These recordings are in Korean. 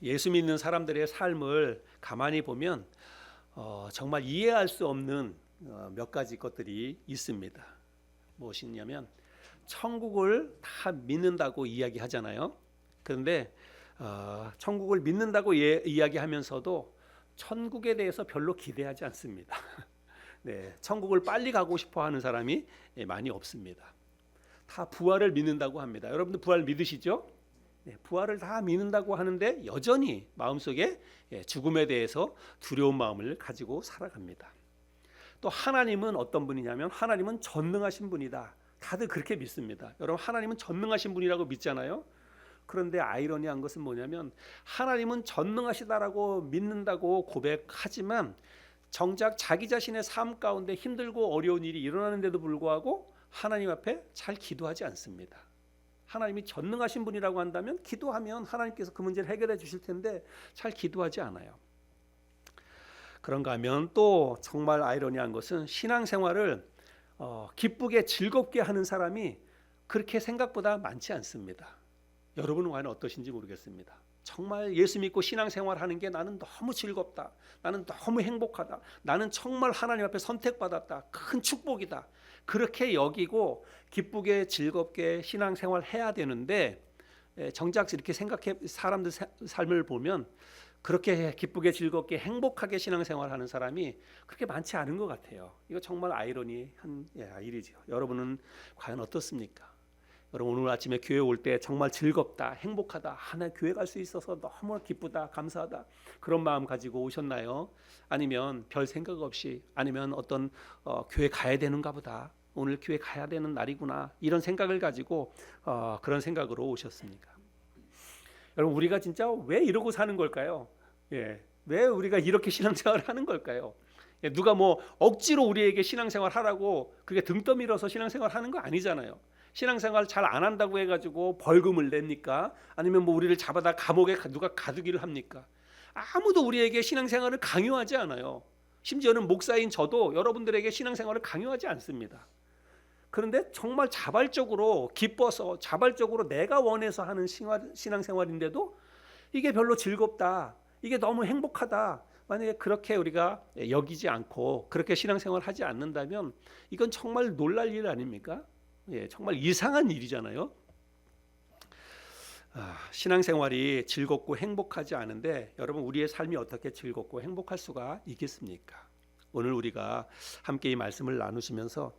예수 믿는 사람들의 삶을 가만히 보면 정말 이해할 수 없는 몇 가지 것들이 있습니다. 무엇이냐면 천국을 다 믿는다고 이야기하잖아요. 그런데 천국을 믿는다고 이야기하면서도 천국에 대해서 별로 기대하지 않습니다. 네, 천국을 빨리 가고 싶어 하는 사람이 많이 없습니다. 다 부활을 믿는다고 합니다. 여러분들 부활 믿으시죠? 네, 부활을 다 믿는다고 하는데 여전히 마음속에 죽음에 대해서 두려운 마음을 가지고 살아갑니다. 또 하나님은 어떤 분이냐면 하나님은 전능하신 분이다. 다들 그렇게 믿습니다. 여러분 하나님은 전능하신 분이라고 믿잖아요. 그런데 아이러니한 것은 뭐냐면 하나님은 전능하시다라고 믿는다고 고백하지만 정작 자기 자신의 삶 가운데 힘들고 어려운 일이 일어나는데도 불구하고 하나님 앞에 잘 기도하지 않습니다. 하나님이 전능하신 분이라고 한다면 기도하면 하나님께서 그 문제를 해결해 주실 텐데 잘 기도하지 않아요. 그런가 하면 또 정말 아이러니한 것은 신앙생활을 기쁘게 즐겁게 하는 사람이 그렇게 생각보다 많지 않습니다. 여러분은 과연 어떠신지 모르겠습니다. 정말 예수 믿고 신앙생활하는 게 나는 너무 즐겁다. 나는 너무 행복하다. 나는 정말 하나님 앞에 선택받았다. 큰 축복이다. 그렇게 여기고 기쁘게 즐겁게 신앙생활 해야 되는데 정작 이렇게 생각해 사람들 삶을 보면 그렇게 기쁘게 즐겁게 행복하게 신앙생활하는 사람이 그렇게 많지 않은 것 같아요. 이거 정말 아이러니한 일이죠. 여러분은 과연 어떻습니까? 여러분 오늘 아침에 교회 올 때 정말 즐겁다, 행복하다, 나 교회 갈 수 있어서 너무 기쁘다, 감사하다 그런 마음 가지고 오셨나요? 아니면 별 생각 없이 아니면 어떤 교회 가야 되는가 보다, 오늘 교회 가야 되는 날이구나 이런 생각을 가지고 그런 생각으로 오셨습니까? 여러분 우리가 진짜 왜 이러고 사는 걸까요? 왜 우리가 이렇게 신앙생활을 하는 걸까요? 누가 뭐 억지로 우리에게 신앙생활 하라고 그게 등 떠밀어서 신앙생활 하는 거 아니잖아요. 신앙생활 잘 안 한다고 해가지고 벌금을 냅니까? 아니면 뭐 우리를 잡아다 감옥에 누가 가두기를 합니까? 아무도 우리에게 신앙생활을 강요하지 않아요. 심지어는 목사인 저도 여러분들에게 신앙생활을 강요하지 않습니다. 그런데 정말 자발적으로 기뻐서 자발적으로 내가 원해서 하는 신앙생활인데도 이게 별로 즐겁다, 이게 너무 행복하다, 만약에 그렇게 우리가 여기지 않고 그렇게 신앙생활을 하지 않는다면 이건 정말 놀랄 일 아닙니까? 정말 이상한 일이잖아요. 신앙생활이 즐겁고 행복하지 않은데 여러분 우리의 삶이 어떻게 즐겁고 행복할 수가 있겠습니까? 오늘 우리가 함께 이 말씀을 나누시면서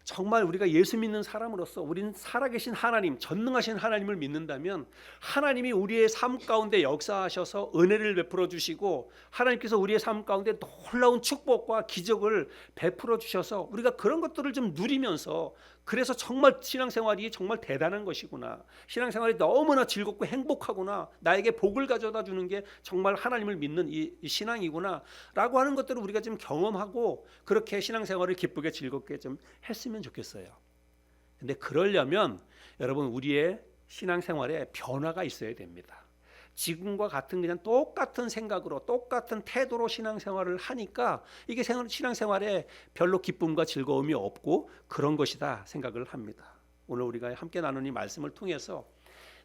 정말 우리가 예수 믿는 사람으로서 우리는 살아계신 하나님, 전능하신 하나님을 믿는다면 하나님이 우리의 삶 가운데 역사하셔서 은혜를 베풀어 주시고 하나님께서 우리의 삶 가운데 놀라운 축복과 기적을 베풀어 주셔서 우리가 그런 것들을 좀 누리면서 그래서 정말 신앙생활이 정말 대단한 것이구나, 신앙생활이 너무나 즐겁고 행복하구나, 나에게 복을 가져다 주는 게 정말 하나님을 믿는 이 신앙이구나 라고 하는 것들을 우리가 좀 경험하고 그렇게 신앙생활을 기쁘게 즐겁게 좀 했으면 좋겠어요. 근데 그러려면 여러분 우리의 신앙생활에 변화가 있어야 됩니다. 지금과 같은 그냥 똑같은 생각으로 똑같은 태도로 신앙생활을 하니까 이게 신앙생활에 별로 기쁨과 즐거움이 없고 그런 것이다 생각을 합니다. 오늘 우리가 함께 나눈 이 말씀을 통해서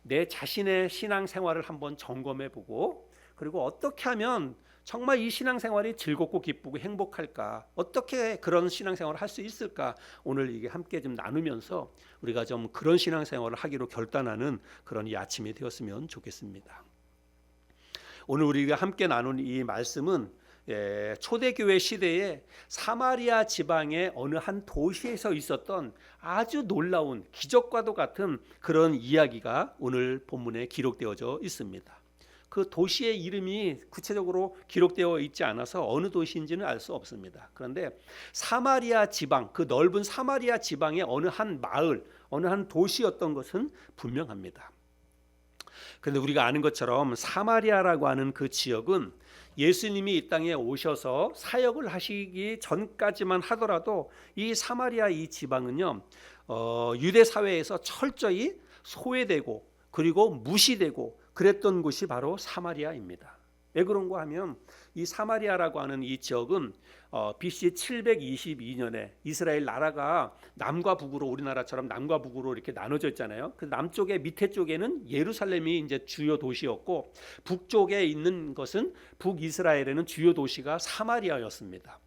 내 자신의 신앙생활을 한번 점검해보고 그리고 어떻게 하면 정말 이 신앙생활이 즐겁고 기쁘고 행복할까, 어떻게 그런 신앙생활을 할 수 있을까, 오늘 이게 함께 좀 나누면서 우리가 좀 그런 신앙생활을 하기로 결단하는 그런 이 아침이 되었으면 좋겠습니다. 오늘 우리가 함께 나눈 이 말씀은 초대교회 시대에 사마리아 지방의 어느 한 도시에서 있었던 아주 놀라운 기적과도 같은 그런 이야기가 오늘 본문에 기록되어져 있습니다. 그 도시의 이름이 구체적으로 기록되어 있지 않아서 어느 도시인지는 알 수 없습니다. 그런데 사마리아 지방, 그 넓은 사마리아 지방의 어느 한 마을, 어느 한 도시였던 것은 분명합니다. 그런데 우리가 아는 것처럼 사마리아라고 하는 그 지역은 예수님이 이 땅에 오셔서 사역을 하시기 전까지만 하더라도 이 사마리아 이 지방은요 유대 사회에서 철저히 소외되고 그리고 무시되고 그랬던 곳이 바로 사마리아입니다. 왜 그런가 하면 이 사마리아라고 하는 이 지역은 BC 722년에 이스라엘 나라가 남과 북으로, 우리나라처럼 남과 북으로 이렇게 나눠져 있잖아요. 그 남쪽의 밑에 쪽에는 예루살렘이 이제 주요 도시였고, 북쪽에 있는 것은 북이스라엘에는 주요 도시가 사마리아였습니다.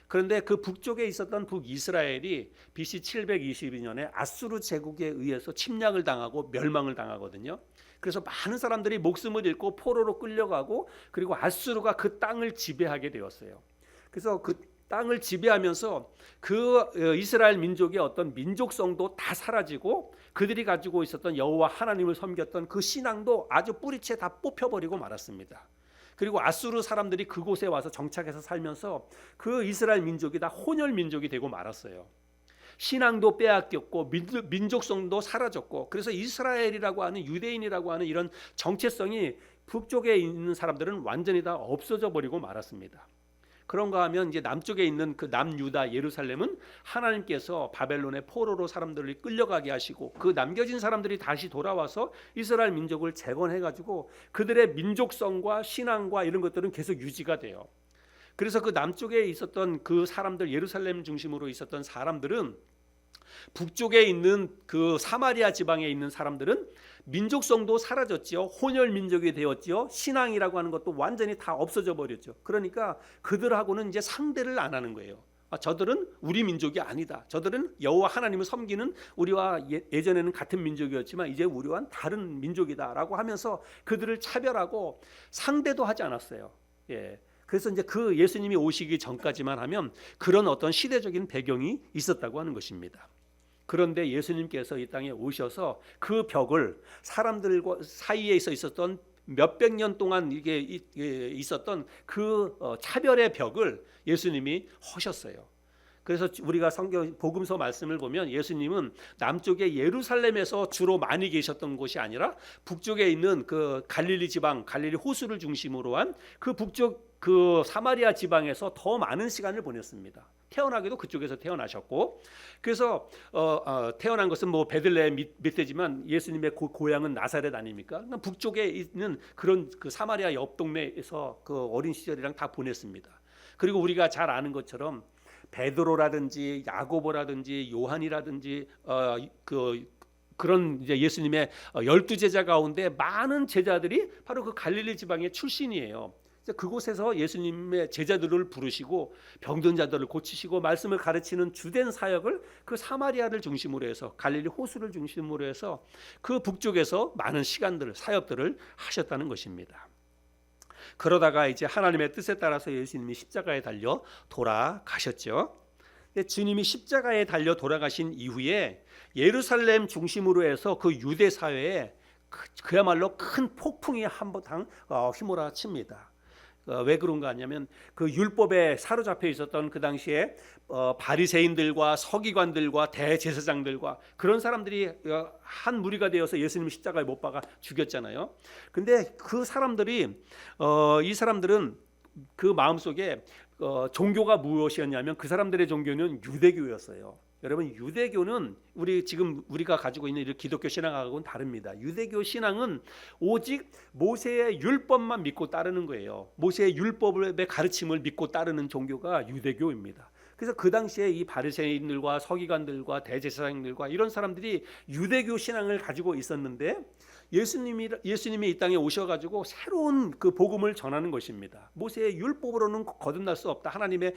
그런데 그 북쪽에 있었던 북이스라엘이 BC 722년에 아수르 제국에 의해서 침략을 당하고 멸망을 당하거든요. 그래서 많은 사람들이 목숨을 잃고 포로로 끌려가고, 그리고 아수르가 그 땅을 지배하게 되었어요. 그래서 그 땅을 지배하면서 그 이스라엘 민족의 어떤 민족성도 다 사라지고, 그들이 가지고 있었던 여호와 하나님을 섬겼던 그 신앙도 아주 뿌리채 다 뽑혀버리고 말았습니다. 그리고 아수르 사람들이 그곳에 와서 정착해서 살면서 그 이스라엘 민족이 다 혼혈 민족이 되고 말았어요. 신앙도 빼앗겼고 민족성도 사라졌고, 그래서 이스라엘이라고 하는, 유대인이라고 하는 이런 정체성이 북쪽에 있는 사람들은 완전히 다 없어져 버리고 말았습니다. 그런가 하면 이제 남쪽에 있는 그 남유다 예루살렘은 하나님께서 바벨론의 포로로 사람들을 끌려가게 하시고, 그 남겨진 사람들이 다시 돌아와서 이스라엘 민족을 재건해 가지고 그들의 민족성과 신앙과 이런 것들은 계속 유지가 돼요. 그래서 그 남쪽에 있었던 그 사람들, 예루살렘 중심으로 있었던 사람들은 북쪽에 있는 그 사마리아 지방에 있는 사람들은 민족성도 사라졌지요. 혼혈 민족이 되었지요. 신앙이라고 하는 것도 완전히 다 없어져 버렸죠. 그러니까 그들하고는 이제 상대를 안 하는 거예요. 저들은 우리 민족이 아니다. 저들은 여호와 하나님을 섬기는, 우리와 예전에는 같은 민족이었지만 이제 우리와는 다른 민족이다라고 하면서 그들을 차별하고 상대도 하지 않았어요. 예. 그래서 이제 그 예수님이 오시기 전까지만 하면 그런 어떤 시대적인 배경이 있었다고 하는 것입니다. 그런데 예수님께서 이 땅에 오셔서 그 벽을, 사람들과 사이에 있었던 몇백 년 동안 이게 있었던 그 차별의 벽을 예수님이 허셨어요. 그래서 우리가 성경 복음서 말씀을 보면 예수님은 남쪽의 예루살렘에서 주로 많이 계셨던 곳이 아니라 북쪽에 있는 그 갈릴리 지방, 갈릴리 호수를 중심으로 한 그 북쪽 그 사마리아 지방에서 더 많은 시간을 보냈습니다. 태어나기도 그쪽에서 태어나셨고, 그래서 태어난 것은 뭐 베들레헴 밑에지만 예수님의 고향은 나사렛 아닙니까? 북쪽에 있는 그런 그 사마리아 옆 동네에서 그 어린 시절이랑 다 보냈습니다. 그리고 우리가 잘 아는 것처럼 베드로라든지 야고보라든지 요한이라든지 그런 이제 예수님의 12제자 가운데 많은 제자들이 바로 그 갈릴리 지방의 출신이에요. 그곳에서 예수님의 제자들을 부르시고 병든 자들을 고치시고 말씀을 가르치는 주된 사역을 그 사마리아를 중심으로 해서, 갈릴리 호수를 중심으로 해서 그 북쪽에서 많은 시간들을, 사역들을 하셨다는 것입니다. 그러다가 이제 하나님의 뜻에 따라서 예수님이 십자가에 달려 돌아가셨죠. 근데 주님이 십자가에 달려 돌아가신 이후에 예루살렘 중심으로 해서 그 유대 사회에 그야말로 큰 폭풍이 한번 휘몰아칩니다. 왜 그런가 하냐면 그 율법에 사로잡혀 있었던 그 당시에 바리새인들과 서기관들과 대제사장들과 그런 사람들이 한 무리가 되어서 예수님 십자가에 못 박아 죽였잖아요. 근데 그 사람들이 이 사람들은 그 마음속에 종교가 무엇이었냐면 그 사람들의 종교는 유대교였어요. 여러분, 유대교는 우리가 가지고 있는 이 기독교 신앙하고는 다릅니다. 유대교 신앙은 오직 모세의 율법만 믿고 따르는 거예요. 모세의 율법의 가르침을 믿고 따르는 종교가 유대교입니다. 그래서 그 당시에 이 바리새인들과 서기관들과 대제사장들과 이런 사람들이 유대교 신앙을 가지고 있었는데, 예수님이 이 땅에 오셔가지고 새로운 그 복음을 전하는 것입니다. 모세의 율법으로는 거듭날 수 없다. 하나님의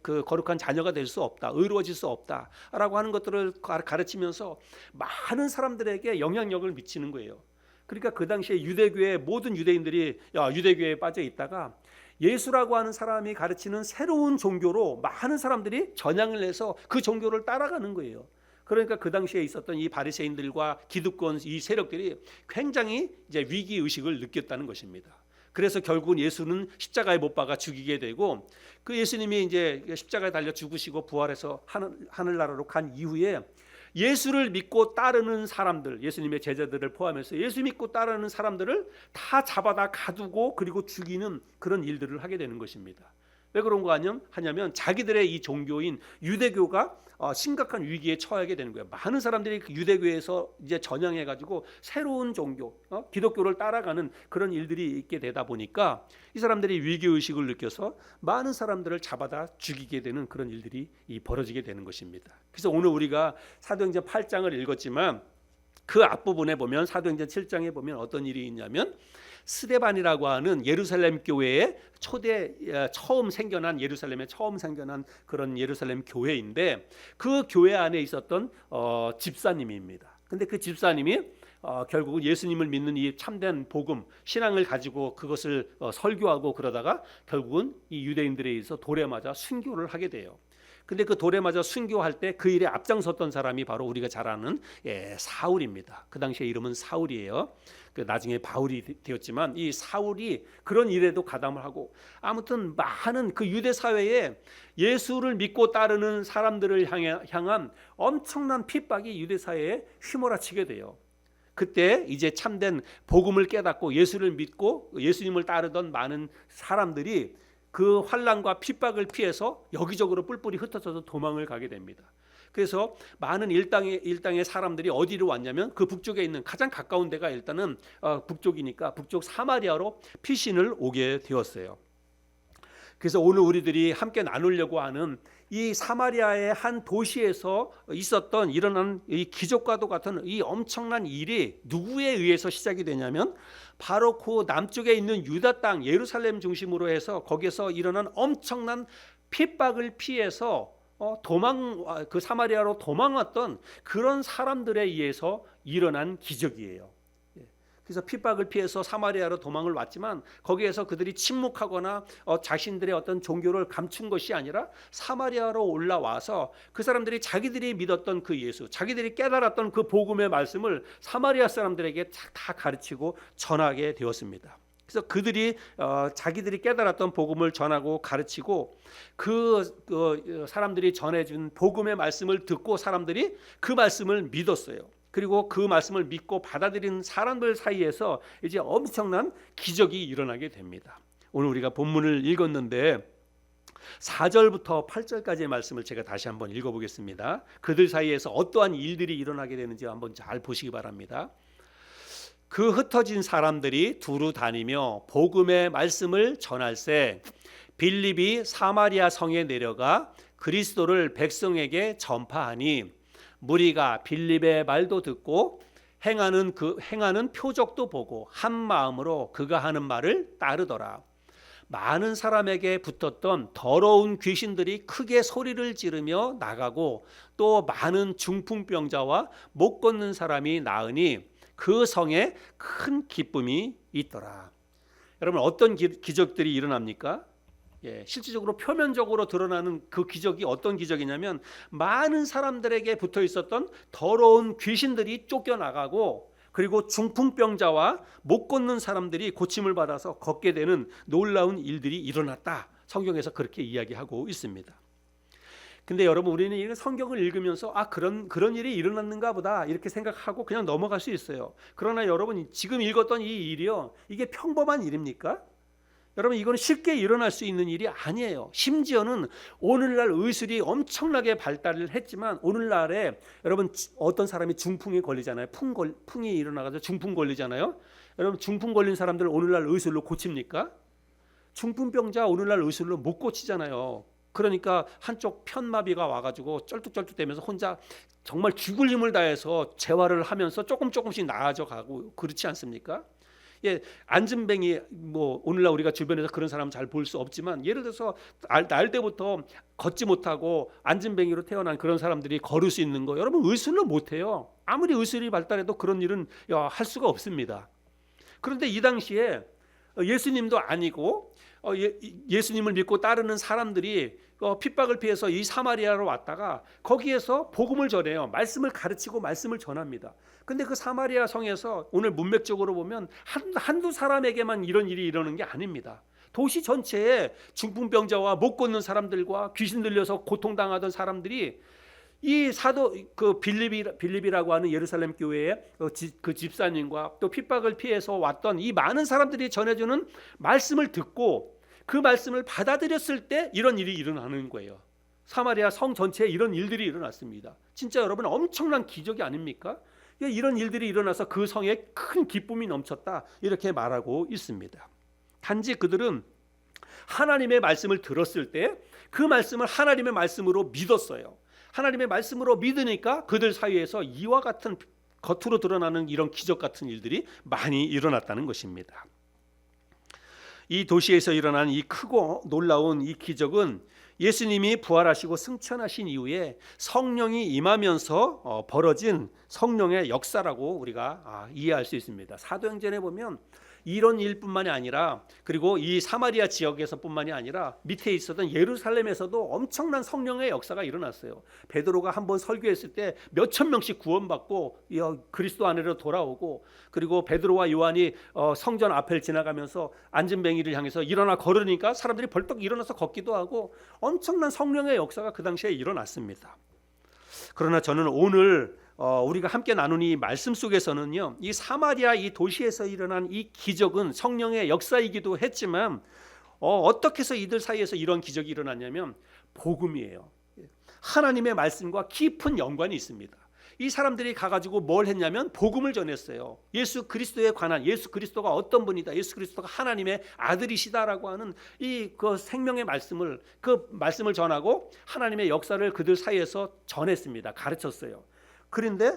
그 거룩한 자녀가 될 수 없다. 의로워질 수 없다라고 하는 것들을 가르치면서 많은 사람들에게 영향력을 미치는 거예요. 그러니까 그 당시에 유대교의 모든 유대인들이 유대교에 빠져 있다가 예수라고 하는 사람이 가르치는 새로운 종교로 많은 사람들이 전향을 해서 그 종교를 따라가는 거예요. 그러니까 그 당시에 있었던 이 바리새인들과 기득권 이 세력들이 굉장히 이제 위기 의식을 느꼈다는 것입니다. 그래서 결국은 예수는 십자가에 못 박아 죽이게 되고, 그 예수님이 이제 십자가에 달려 죽으시고 부활해서 하늘나라로 간 이후에 예수를 믿고 따르는 사람들, 예수님의 제자들을 포함해서 예수 믿고 따르는 사람들을 다 잡아다 가두고 그리고 죽이는 그런 일들을 하게 되는 것입니다. 왜 그런 거 하냐면 자기들의 이 종교인 유대교가 심각한 위기에 처하게 되는 거예요. 많은 사람들이 그 유대교에서 이제 전향해가지고 새로운 종교, 기독교를 따라가는 그런 일들이 있게 되다 보니까 이 사람들이 위기 의식을 느껴서 많은 사람들을 잡아다 죽이게 되는 그런 일들이 벌어지게 되는 것입니다. 그래서 오늘 우리가 사도행전 8장을 읽었지만 그 앞부분에 보면 사도행전 7장에 보면 어떤 일이 있냐면 스데반이라고 하는 예루살렘 교회의 처음 생겨난 예루살렘에 처음 생겨난 그런 예루살렘 교회인데 그 교회 안에 있었던 집사님입니다. 근데 그 집사님이 결국은 예수님을 믿는 이 참된 복음 신앙을 가지고 그것을 설교하고 그러다가 결국은 이 유대인들에 의해서 돌에 맞아 순교를 하게 돼요. 근데 그 돌에 맞아 순교할 때 그 일에 앞장섰던 사람이 바로 우리가 잘 아는 사울입니다. 그 당시에 이름은 사울이에요. 나중에 바울이 되었지만 이 사울이 그런 일에도 가담을 하고 아무튼 많은 그 유대 사회에 예수를 믿고 따르는 사람들을 향한 엄청난 핍박이 유대 사회에 휘몰아치게 돼요. 그때 이제 참된 복음을 깨닫고 예수를 믿고 예수님을 따르던 많은 사람들이 그 환난과 핍박을 피해서 여기저기로 뿔뿔이 흩어져서 도망을 가게 됩니다. 그래서 많은 일당의 사람들이 어디로 왔냐면 그 북쪽에 있는 가장 가까운 데가 일단은 북쪽이니까 북쪽 사마리아로 피신을 오게 되었어요. 그래서 오늘 우리들이 함께 나누려고 하는 이 사마리아의 한 도시에서 일어난 이 기적과도 같은 이 엄청난 일이 누구에 의해서 시작이 되냐면 바로 그 남쪽에 있는 유다 땅 예루살렘 중심으로 해서 거기서 일어난 엄청난 핍박을 피해서 그 사마리아로 도망왔던 그런 사람들에 의해서 일어난 기적이에요. 그래서 핍박을 피해서 사마리아로 도망을 왔지만 거기에서 그들이 침묵하거나 자신들의 어떤 종교를 감춘 것이 아니라 사마리아로 올라와서 그 사람들이 자기들이 믿었던 그 예수, 자기들이 깨달았던 그 복음의 말씀을 사마리아 사람들에게 다 가르치고 전하게 되었습니다. 그래서 그들이 자기들이 깨달았던 복음을 전하고 가르치고 그 사람들이 전해준 복음의 말씀을 듣고 사람들이 그 말씀을 믿었어요. 그리고 그 말씀을 믿고 받아들이는 사람들 사이에서 이제 엄청난 기적이 일어나게 됩니다. 오늘 우리가 본문을 읽었는데 4절부터 8절까지의 말씀을 제가 다시 한번 읽어보겠습니다. 그들 사이에서 어떠한 일들이 일어나게 되는지 한번 잘 보시기 바랍니다. 그 흩어진 사람들이 두루 다니며 복음의 말씀을 전할세 빌립이 사마리아 성에 내려가 그리스도를 백성에게 전파하니 무리가 빌립의 말도 듣고 행하는 표적도 보고 한 마음으로 그가 하는 말을 따르더라. 많은 사람에게 붙었던 더러운 귀신들이 크게 소리를 지르며 나가고 또 많은 중풍병자와 못 걷는 사람이 나으니 그 성에 큰 기쁨이 있더라. 여러분 어떤 기적들이 일어납니까? 실질적으로 표면적으로 드러나는 그 기적이 어떤 기적이냐면 많은 사람들에게 붙어 있었던 더러운 귀신들이 쫓겨나가고 그리고 중풍병자와 못 걷는 사람들이 고침을 받아서 걷게 되는 놀라운 일들이 일어났다. 성경에서 그렇게 이야기하고 있습니다. 근데 여러분 우리는 이 성경을 읽으면서 그런 일이 일어났는가 보다 이렇게 생각하고 그냥 넘어갈 수 있어요. 그러나 여러분 지금 읽었던 이 일이요, 이게 평범한 일입니까? 여러분 이거는 쉽게 일어날 수 있는 일이 아니에요. 심지어는 오늘날 의술이 엄청나게 발달을 했지만 오늘날에 여러분 어떤 사람이 중풍에 걸리잖아요. 풍이 일어나가지고 중풍 걸리잖아요. 여러분 중풍 걸린 사람들 오늘날 의술로 고칩니까? 중풍병자 오늘날 의술로 못 고치잖아요. 그러니까 한쪽 편마비가 와가지고 쩔뚝쩔뚝대면서 혼자 정말 죽을 힘을 다해서 재활을 하면서 조금씩 나아져 가고 그렇지 않습니까? 안진뱅이 오늘날 우리가 주변에서 그런 사람 잘 볼 수 없지만 예를 들어서 날 때부터 걷지 못하고 안진뱅이로 태어난 그런 사람들이 걸을 수 있는 거 여러분 의술로 못해요. 아무리 의술이 발달해도 그런 일은 할 수가 없습니다. 그런데 이 당시에 예수님도 아니고 예수님을 믿고 따르는 사람들이 핍박을 피해서 이 사마리아로 왔다가 거기에서 복음을 전해요. 말씀을 가르치고 말씀을 전합니다. 근데 그 사마리아 성에서 오늘 문맥적으로 보면 한두 사람에게만 이런 일이 일어나는 게 아닙니다. 도시 전체에 중풍병자와 못 걷는 사람들과 귀신 들려서 고통당하던 사람들이 이 사도 그 빌립이라고 하는 예루살렘 교회의 그 집사님과 또 핍박을 피해서 왔던 이 많은 사람들이 전해주는 말씀을 듣고 그 말씀을 받아들였을 때 이런 일이 일어나는 거예요. 사마리아 성 전체에 이런 일들이 일어났습니다. 진짜 여러분 엄청난 기적이 아닙니까? 이런 일들이 일어나서 그 성에 큰 기쁨이 넘쳤다 이렇게 말하고 있습니다. 단지 그들은 하나님의 말씀을 들었을 때 그 말씀을 하나님의 말씀으로 믿었어요. 하나님의 말씀으로 믿으니까 그들 사이에서 이와 같은 겉으로 드러나는 이런 기적 같은 일들이 많이 일어났다는 것입니다. 이 도시에서 일어난 이 크고 놀라운 이 기적은 예수님이 부활하시고 승천하신 이후에 성령이 임하면서 벌어진 성령의 역사라고 우리가 이해할 수 있습니다. 사도행전에 보면 이런 일뿐만이 아니라, 그리고 이 사마리아 지역에서뿐만이 아니라 밑에 있었던 예루살렘에서도 엄청난 성령의 역사가 일어났어요. 베드로가 한번 설교했을 때 몇천 명씩 구원받고 그리스도 안으로 돌아오고, 그리고 베드로와 요한이 성전 앞을 지나가면서 안진뱅이를 향해서 일어나 걸으니까 사람들이 벌떡 일어나서 걷기도 하고 엄청난 성령의 역사가 그 당시에 일어났습니다. 그러나 저는 오늘 우리가 함께 나눈 이 말씀 속에서는요, 이 사마리아 이 도시에서 일어난 이 기적은 성령의 역사이기도 했지만 어떻게 해서 이들 사이에서 이런 기적이 일어났냐면 복음이에요. 하나님의 말씀과 깊은 연관이 있습니다. 이 사람들이 가가지고 뭘 했냐면 복음을 전했어요. 예수 그리스도에 관한, 예수 그리스도가 어떤 분이다, 예수 그리스도가 하나님의 아들이시다라고 하는 그 생명의 말씀을, 그 말씀을 전하고 하나님의 역사를 그들 사이에서 전했습니다. 가르쳤어요. 그런데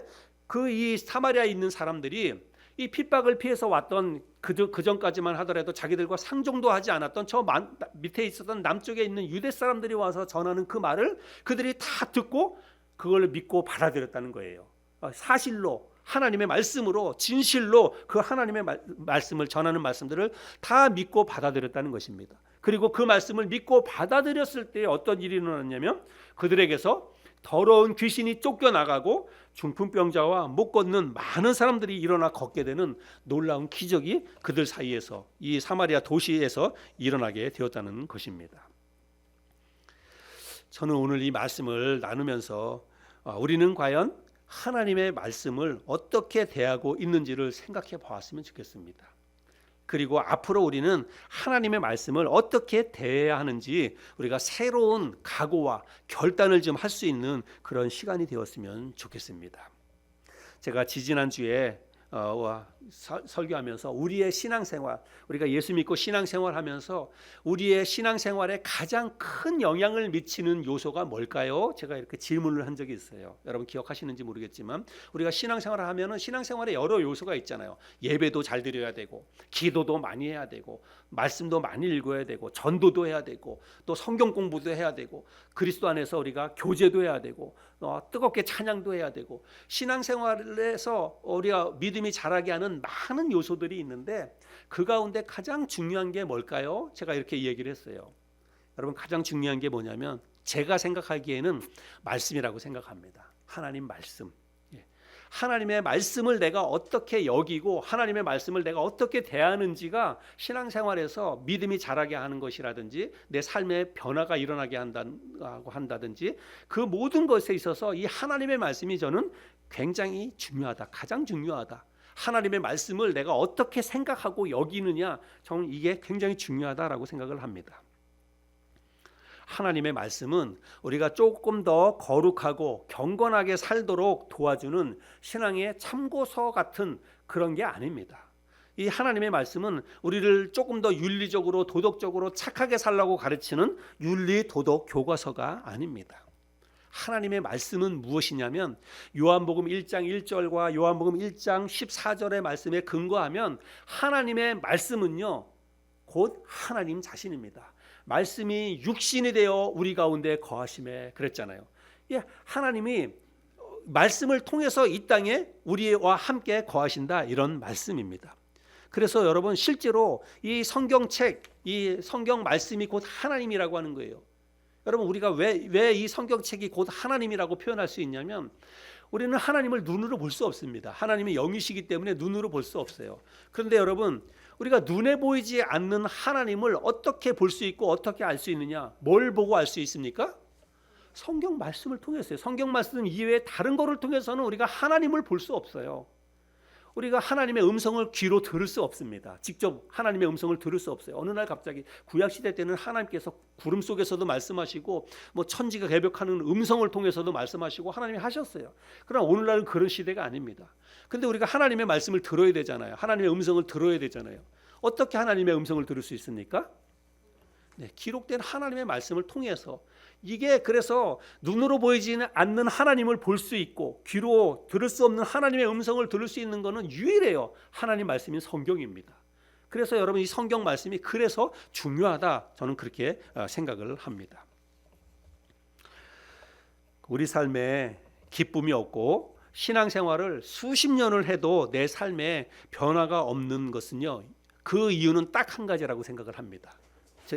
이 사마리아에 있는 사람들이 이 핍박을 피해서 왔던 그 전까지만 하더라도 자기들과 상종도 하지 않았던 저 밑에 있었던 남쪽에 있는 유대 사람들이 와서 전하는 그 말을 그들이 다 듣고 그걸 믿고 받아들였다는 거예요. 사실로 하나님의 말씀으로 진실로 그 하나님의 말씀을 전하는 말씀들을 다 믿고 받아들였다는 것입니다. 그리고 그 말씀을 믿고 받아들였을 때 어떤 일이 일어났냐면 그들에게서 더러운 귀신이 쫓겨나가고 중풍병자와 못 걷는 많은 사람들이 일어나 걷게 되는 놀라운 기적이 그들 사이에서, 이 사마리아 도시에서 일어나게 되었다는 것입니다. 저는 오늘 이 말씀을 나누면서 우리는 과연 하나님의 말씀을 어떻게 대하고 있는지를 생각해 보았으면 좋겠습니다. 그리고 앞으로 우리는 하나님의 말씀을 어떻게 대해야 하는지 우리가 새로운 각오와 결단을 좀 할 수 있는 그런 시간이 되었으면 좋겠습니다. 제가 지지난주에 설교하면서 우리의 신앙생활, 우리가 예수 믿고 신앙생활하면서 우리의 신앙생활에 가장 큰 영향을 미치는 요소가 뭘까요? 제가 이렇게 질문을 한 적이 있어요. 여러분 기억하시는지 모르겠지만 우리가 신앙생활을 하면은 신앙생활에 여러 요소가 있잖아요. 예배도 잘 드려야 되고, 기도도 많이 해야 되고, 말씀도 많이 읽어야 되고, 전도도 해야 되고, 또 성경 공부도 해야 되고, 그리스도 안에서 우리가 교제도 해야 되고, 뜨겁게 찬양도 해야 되고, 신앙생활에서 우리가 믿음이 자라게 하는 많은 요소들이 있는데 그 가운데 가장 중요한 게 뭘까요? 제가 이렇게 얘기를 했어요. 여러분 가장 중요한 게 뭐냐면 제가 생각하기에는 말씀이라고 생각합니다. 하나님 말씀. 하나님의 말씀을 내가 어떻게 여기고 하나님의 말씀을 내가 어떻게 대하는지가 신앙생활에서 믿음이 자라게 하는 것이라든지 내 삶의 변화가 일어나게 한다든지 그 모든 것에 있어서 이 하나님의 말씀이 저는 굉장히 중요하다. 가장 중요하다. 하나님의 말씀을 내가 어떻게 생각하고 여기느냐, 저는 이게 굉장히 중요하다라고 생각을 합니다. 하나님의 말씀은 우리가 조금 더 거룩하고 경건하게 살도록 도와주는 신앙의 참고서 같은 그런 게 아닙니다. 이 하나님의 말씀은 우리를 조금 더 윤리적으로 도덕적으로 착하게 살라고 가르치는 윤리 도덕 교과서가 아닙니다. 하나님의 말씀은 무엇이냐면 요한복음 1장 1절과 요한복음 1장 14절의 말씀에 근거하면 하나님의 말씀은요 곧 하나님 자신입니다. 말씀이 육신이 되어 우리 가운데 거하심에 그랬잖아요. 하나님이 말씀을 통해서 이 땅에 우리와 함께 거하신다, 이런 말씀입니다. 그래서 여러분 실제로 이 성경책, 이 성경 말씀이 곧 하나님이라고 하는 거예요. 여러분 우리가 왜 이 성경책이 곧 하나님이라고 표현할 수 있냐면 우리는 하나님을 눈으로 볼 수 없습니다. 하나님이 영이시기 때문에 눈으로 볼 수 없어요. 그런데 여러분 우리가 눈에 보이지 않는 하나님을 어떻게 볼 수 있고 어떻게 알 수 있느냐? 뭘 보고 알 수 있습니까? 성경 말씀을 통해서요. 성경 말씀 이외에 다른 거를 통해서는 우리가 하나님을 볼 수 없어요. 우리가 하나님의 음성을 귀로 들을 수 없습니다. 직접 하나님의 음성을 들을 수 없어요. 어느 날 갑자기 구약 시대 때는 하나님께서 구름 속에서도 말씀하시고 뭐 천지가 개벽하는 음성을 통해서도 말씀하시고 하나님이 하셨어요. 그러나 오늘날은 그런 시대가 아닙니다. 근데 우리가 하나님의 말씀을 들어야 되잖아요. 하나님의 음성을 들어야 되잖아요. 어떻게 하나님의 음성을 들을 수 있습니까? 네, 기록된 하나님의 말씀을 통해서. 이게 그래서 눈으로 보이지는 않는 하나님을 볼 수 있고 귀로 들을 수 없는 하나님의 음성을 들을 수 있는 것은 유일해요. 하나님 말씀인 성경입니다. 그래서 여러분 이 성경 말씀이 그래서 중요하다, 저는 그렇게 생각을 합니다. 우리 삶에 기쁨이 없고 신앙생활을 수십 년을 해도 내 삶에 변화가 없는 것은요, 그 이유는 딱 한 가지라고 생각을 합니다.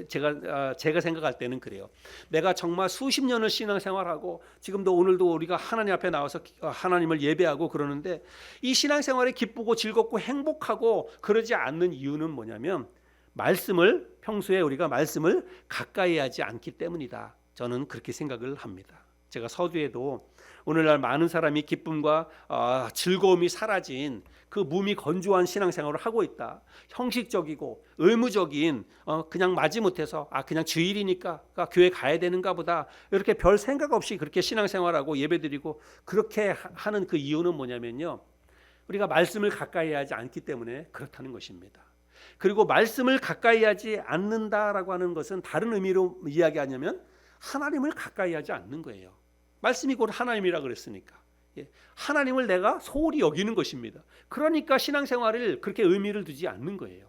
제가 생각할 때는 그래요. 내가 정말 수십 년을 신앙생활하고 지금도 오늘도 우리가 하나님 앞에 나와서 하나님을 예배하고 그러는데 이 신앙생활이 기쁘고 즐겁고 행복하고 그러지 않는 이유는 뭐냐면 평소에 우리가 말씀을 가까이 하지 않기 때문이다. 저는 그렇게 생각을 합니다. 제가 서두에도 오늘날 많은 사람이 기쁨과 즐거움이 사라진 그 몸이 건조한 신앙생활을 하고 있다. 형식적이고 의무적인 그냥 마지못해서 그냥 주일이니까 교회 가야 되는가 보다, 이렇게 별 생각 없이 그렇게 신앙생활하고 예배드리고 그렇게 하는 그 이유는 뭐냐면요, 우리가 말씀을 가까이 하지 않기 때문에 그렇다는 것입니다. 그리고 말씀을 가까이 하지 않는다라고 하는 것은 다른 의미로 이야기하냐면 하나님을 가까이 하지 않는 거예요. 말씀이 곧 하나님이라 그랬으니까 하나님을 내가 소홀히 여기는 것입니다. 그러니까 신앙생활을 그렇게 의미를 두지 않는 거예요.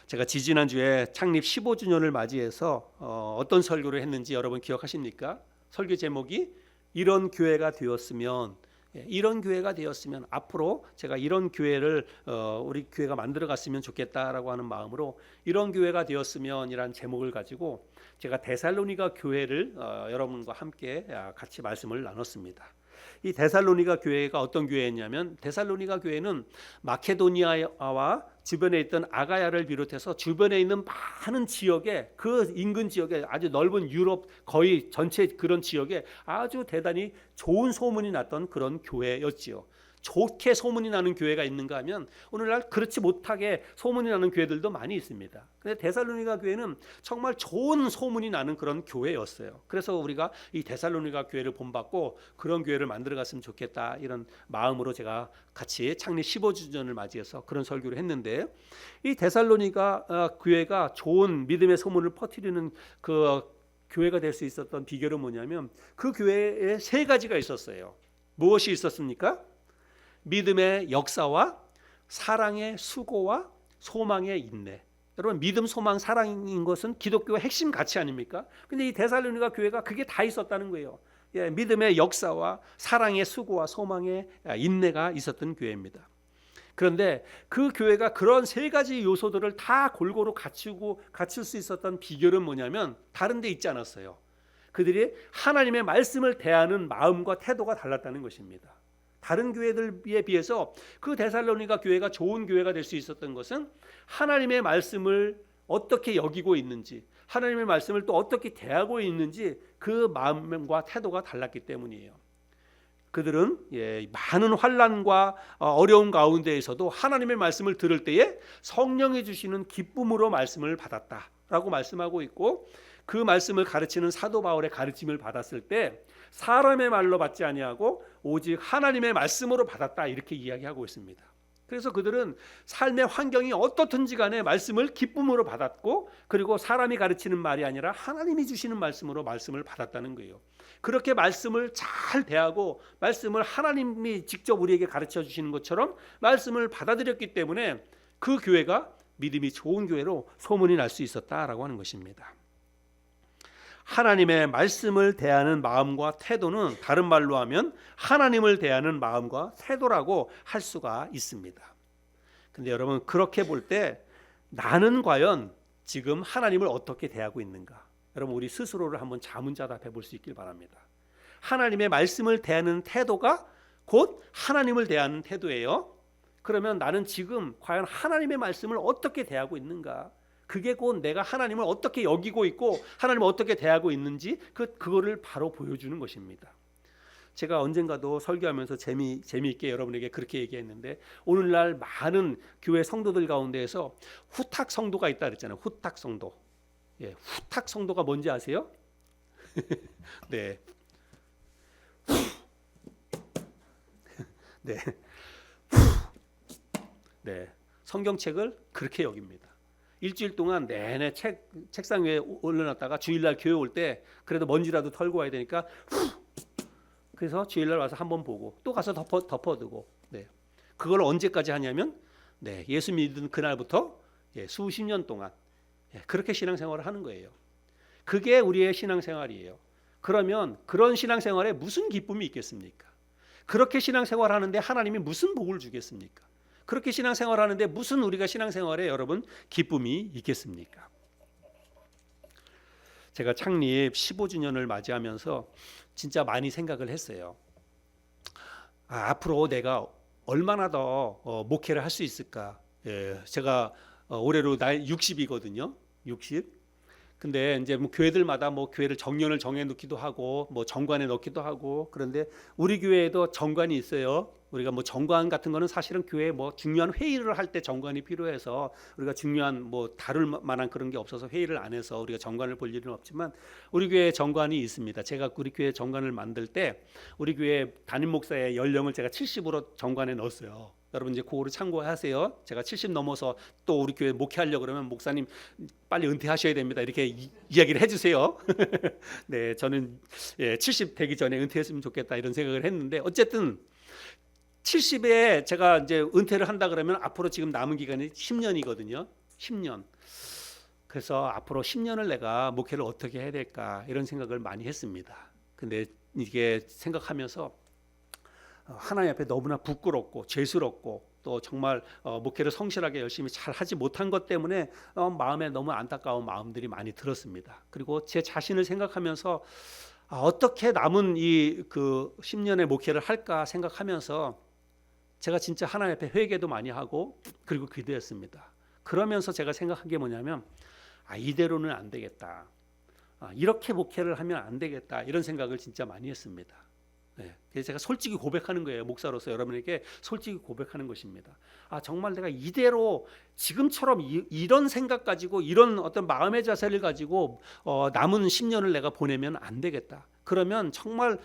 제가 지지난주에 창립 15주년을 맞이해서 어떤 설교를 했는지 여러분 기억하십니까? 설교 제목이 이런 교회가 되었으면, 이런 교회가 되었으면, 앞으로 제가 이런 교회를 우리 교회가 만들어갔으면 좋겠다라고 하는 마음으로 이런 교회가 되었으면이라는 제목을 가지고 제가 데살로니가 교회를 여러분과 함께 같이 말씀을 나눴습니다. 이 데살로니가 교회가 어떤 교회였냐면, 데살로니가 교회는 마케도니아와 주변에 있던 아가야를 비롯해서 주변에 있는 많은 지역에, 그 인근 지역에, 아주 넓은 유럽 거의 전체 그런 지역에 아주 대단히 좋은 소문이 났던 그런 교회였지요. 좋게 소문이 나는 교회가 있는가 하면 오늘날 그렇지 못하게 소문이 나는 교회들도 많이 있습니다. 근데 데살로니가 교회는 정말 좋은 소문이 나는 그런 교회였어요. 그래서 우리가 이 데살로니가 교회를 본받고 그런 교회를 만들어 갔으면 좋겠다, 이런 마음으로 제가 같이 창립 15주년을 맞이해서 그런 설교를 했는데, 이 데살로니가 교회가 좋은 믿음의 소문을 퍼뜨리는 그 교회가 될 수 있었던 비결은 뭐냐면 그 교회에 세 가지가 있었어요. 무엇이 있었습니까? 믿음의 역사와 사랑의 수고와 소망의 인내. 여러분, 믿음, 소망, 사랑인 것은 기독교의 핵심 가치 아닙니까? 근데 이 데살로니가 교회가 그게 다 있었다는 거예요. 믿음의 역사와 사랑의 수고와 소망의 인내가 있었던 교회입니다. 그런데 그 교회가 그런 세 가지 요소들을 다 골고루 갖출 수 있었던 비결은 뭐냐면 다른 데 있지 않았어요. 그들이 하나님의 말씀을 대하는 마음과 태도가 달랐다는 것입니다. 다른 교회들에 비해서 그 데살로니가 교회가 좋은 교회가 될 수 있었던 것은 하나님의 말씀을 어떻게 여기고 있는지, 하나님의 말씀을 또 어떻게 대하고 있는지 그 마음과 태도가 달랐기 때문이에요. 그들은 많은 환난과 어려운 가운데에서도 하나님의 말씀을 들을 때에 성령이 주시는 기쁨으로 말씀을 받았다라고 말씀하고 있고, 그 말씀을 가르치는 사도 바울의 가르침을 받았을 때 사람의 말로 받지 아니하고 오직 하나님의 말씀으로 받았다, 이렇게 이야기하고 있습니다. 그래서 그들은 삶의 환경이 어떻든지 간에 말씀을 기쁨으로 받았고, 그리고 사람이 가르치는 말이 아니라 하나님이 주시는 말씀으로 말씀을 받았다는 거예요. 그렇게 말씀을 잘 대하고 말씀을 하나님이 직접 우리에게 가르쳐 주시는 것처럼 말씀을 받아들였기 때문에 그 교회가 믿음이 좋은 교회로 소문이 날 수 있었다라고 하는 것입니다. 하나님의 말씀을 대하는 마음과 태도는 다른 말로 하면 하나님을 대하는 마음과 태도라고 할 수가 있습니다. 근데 여러분, 그렇게 볼 때 나는 과연 지금 하나님을 어떻게 대하고 있는가? 여러분, 우리 스스로를 한번 자문자답해 볼 수 있길 바랍니다. 하나님의 말씀을 대하는 태도가 곧 하나님을 대하는 태도예요. 그러면 나는 지금 과연 하나님의 말씀을 어떻게 대하고 있는가? 그게 곧 내가 하나님을 어떻게 여기고 있고 하나님을 어떻게 대하고 있는지 그거를 바로 보여주는 것입니다. 제가 언젠가도 설교하면서 재미있게 여러분에게 그렇게 얘기했는데, 오늘날 많은 교회 성도들 가운데에서 후탁 성도가 있다 그랬잖아요. 후탁 성도. 예, 후탁 성도가 뭔지 아세요? 네. 네. 네. 성경책을 그렇게 여깁니다. 일주일 동안 내내 책상 위에 올려놨다가 주일날 교회 올 때 그래도 먼지라도 털고 와야 되니까 그래서 주일날 와서 한번 보고 또 가서 덮어두고. 네. 그걸 언제까지 하냐면, 네, 예수 믿은 그날부터 수십 년 동안 그렇게 신앙생활을 하는 거예요. 그게 우리의 신앙생활이에요. 그러면 그런 신앙생활에 무슨 기쁨이 있겠습니까? 그렇게 신앙생활하는데 하나님이 무슨 복을 주겠습니까? 그렇게 신앙생활하는데 무슨 우리가 신앙생활에 여러분 기쁨이 있겠습니까? 제가 창립 15주년을 맞이하면서 진짜 많이 생각을 했어요. 앞으로 내가 얼마나 더 목회를 할 수 있을까? 제가 올해로 나이 60이거든요. 60. 근데 이제 뭐 교회들마다 뭐 교회를 정년을 정해 놓기도 하고 뭐 정관에 넣기도 하고, 그런데 우리 교회에도 정관이 있어요. 우리가 뭐 정관 같은 거는 사실은 교회 뭐 중요한 회의를 할 때 정관이 필요해서 우리가 중요한 뭐 다룰 만한 그런 게 없어서 회의를 안 해서 우리가 정관을 볼 일은 없지만, 우리 교회에 정관이 있습니다. 제가 우리 교회 정관을 만들 때 우리 교회 담임 목사의 연령을 제가 70으로 정관에 넣었어요. 여러분 이제 그거를 참고하세요. 제가 70 넘어서 또 우리 교회 목회하려고 그러면 목사님 빨리 은퇴하셔야 됩니다, 이렇게 이야기를 해주세요. 네, 저는 70 되기 전에 은퇴했으면 좋겠다 이런 생각을 했는데, 어쨌든 70에 제가 이제 은퇴를 한다 그러면 앞으로 지금 남은 기간이 10년이거든요. 10년. 그래서 앞으로 10년을 내가 목회를 어떻게 해야 될까 이런 생각을 많이 했습니다. 근데 이게 생각하면서 하나님 앞에 너무나 부끄럽고 죄스럽고 또 정말 목회를 성실하게 열심히 잘 하지 못한 것 때문에 마음에 너무 안타까운 마음들이 많이 들었습니다. 그리고 제 자신을 생각하면서 어떻게 남은 이 그 10년의 목회를 할까 생각하면서 제가 진짜 하나님 앞에 회개도 많이 하고 그리고 기도했습니다. 그러면서 제가 생각한 게 뭐냐면, 이대로는 안 되겠다. 이렇게 목회를 하면 안 되겠다. 이런 생각을 진짜 많이 했습니다. 네, 그래서 제가 솔직히 고백하는 거예요. 목사로서 여러분에게 솔직히 고백하는 것입니다. 정말 내가 이대로 지금처럼 이런 생각 가지고 이런 어떤 마음의 자세를 가지고 남은 10년을 내가 보내면 안 되겠다. 그러면 정말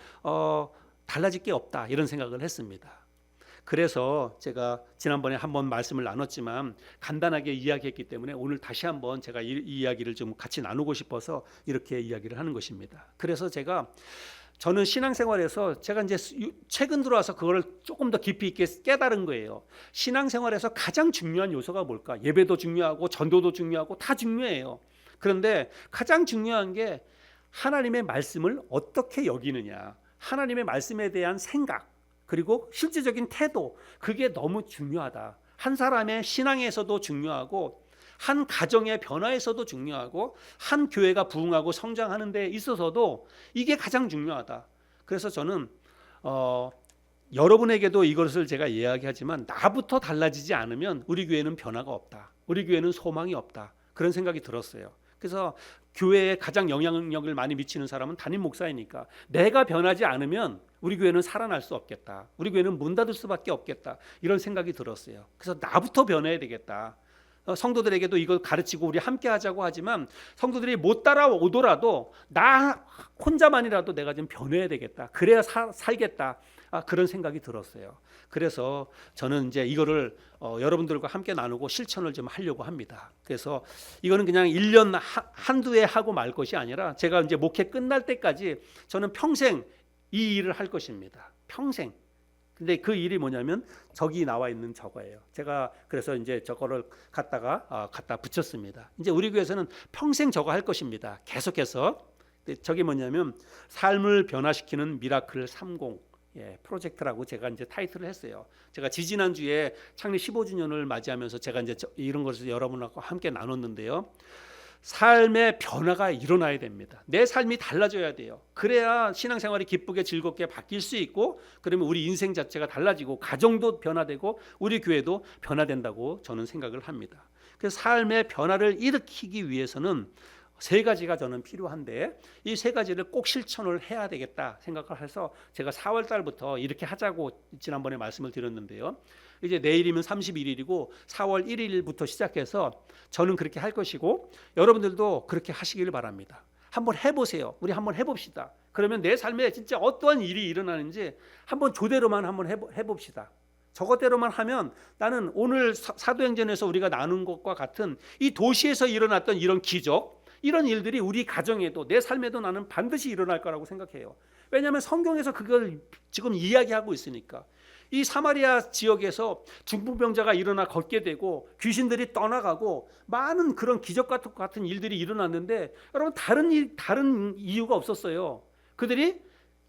달라질 게 없다. 이런 생각을 했습니다. 그래서 제가 지난번에 한번 말씀을 나눴지만 간단하게 이야기했기 때문에 오늘 다시 한번 제가 이 이야기를 좀 같이 나누고 싶어서 이렇게 이야기를 하는 것입니다. 그래서 저는 신앙생활에서 제가 이제 최근 들어와서 그거를 조금 더 깊이 있게 깨달은 거예요. 신앙생활에서 가장 중요한 요소가 뭘까? 예배도 중요하고 전도도 중요하고 다 중요해요. 그런데 가장 중요한 게 하나님의 말씀을 어떻게 여기느냐, 하나님의 말씀에 대한 생각, 그리고 실제적인 태도, 그게 너무 중요하다. 한 사람의 신앙에서도 중요하고 한 가정의 변화에서도 중요하고 한 교회가 부흥하고 성장하는 데 있어서도 이게 가장 중요하다. 그래서 저는 여러분에게도 이것을 제가 이야기하지만, 나부터 달라지지 않으면 우리 교회는 변화가 없다. 우리 교회는 소망이 없다. 그런 생각이 들었어요. 그래서 교회에 가장 영향력을 많이 미치는 사람은 담임 목사이니까 내가 변하지 않으면 우리 교회는 살아날 수 없겠다. 우리 교회는 문 닫을 수밖에 없겠다. 이런 생각이 들었어요. 그래서 나부터 변해야 되겠다. 성도들에게도 이걸 가르치고 우리 함께 하자고 하지만 성도들이 못 따라오더라도 나 혼자만이라도 내가 좀 변해야 되겠다. 그래야 살겠다. 그런 생각이 들었어요. 그래서 저는 이제 이거를 여러분들과 함께 나누고 실천을 좀 하려고 합니다. 그래서 이거는 그냥 1년 한두 해 하고 말 것이 아니라 제가 이제 목회 끝날 때까지 저는 평생 이 일을 할 것입니다. 평생. 근데 그 일이 뭐냐면 저기 나와 있는 저거예요. 제가 그래서 이제 저거를 갖다 붙였습니다. 이제 우리 교회에서는 평생 저거 할 것입니다. 계속해서. 저게 뭐냐면 삶을 변화시키는 미라클 30 프로젝트라고 제가 이제 타이틀을 했어요. 제가 지지난주에 창립 15주년을 맞이하면서 제가 이제 이런 것을 여러분하고 함께 나눴는데요. 삶의 변화가 일어나야 됩니다. 내 삶이 달라져야 돼요. 그래야 신앙생활이 기쁘게 즐겁게 바뀔 수 있고, 그러면 우리 인생 자체가 달라지고 가정도 변화되고 우리 교회도 변화된다고 저는 생각을 합니다. 그래서 삶의 변화를 일으키기 위해서는 세 가지가 저는 필요한데 이 세 가지를 꼭 실천을 해야 되겠다 생각을 해서 제가 4월 달부터 이렇게 하자고 지난번에 말씀을 드렸는데요. 이제 내일이면 31일이고 4월 1일부터 시작해서 저는 그렇게 할 것이고 여러분들도 그렇게 하시기를 바랍니다. 한번 해보세요. 우리 한번 해봅시다. 그러면 내 삶에 진짜 어떠한 일이 일어나는지 한번 조대로만 한번 해봅시다. 저것대로만 하면 나는 오늘 사도행전에서 우리가 나눈 것과 같은 이 도시에서 일어났던 이런 기적, 이런 일들이 우리 가정에도 내 삶에도 나는 반드시 일어날 거라고 생각해요. 왜냐하면 성경에서 그걸 지금 이야기하고 있으니까. 이 사마리아 지역에서 중풍병자가 일어나 걷게 되고 귀신들이 떠나가고 많은 그런 기적 같은 일들이 일어났는데 여러분 다른 이유가 없었어요. 그들이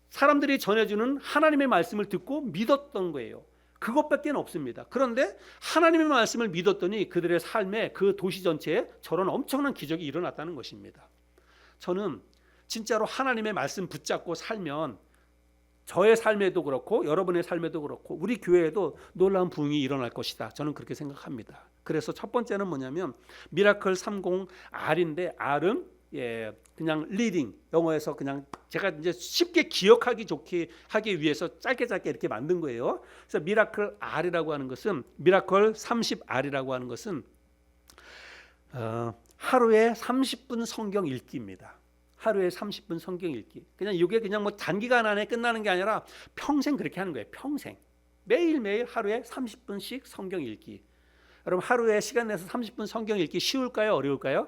사람들이 전해주는 하나님의 말씀을 듣고 믿었던 거예요. 그것밖에 없습니다. 그런데 하나님의 말씀을 믿었더니 그들의 삶에 그 도시 전체에 저런 엄청난 기적이 일어났다는 것입니다. 저는 진짜로 하나님의 말씀 붙잡고 살면 저의 삶에도 그렇고 여러분의 삶에도 그렇고 우리 교회에도 놀라운 부흥이 일어날 것이다. 저는 그렇게 생각합니다. 그래서 첫 번째는 뭐냐면 미라클 30R인데 R은 그냥 리딩, 영어에서 그냥 제가 이제 쉽게 기억하기 좋게 하기 위해서 짧게 이렇게 만든 거예요. 그래서 미라클 R이라고 하는 것은 미라클 30R이라고 하는 것은 하루에 30분 성경 읽기입니다. 하루에 30분 성경 읽기. 그냥 이게 그냥 뭐 단기간 안에 끝나는 게 아니라 평생 그렇게 하는 거예요. 평생. 매일매일 하루에 30분씩 성경 읽기. 여러분 하루에 시간 내서 30분 성경 읽기 쉬울까요? 어려울까요?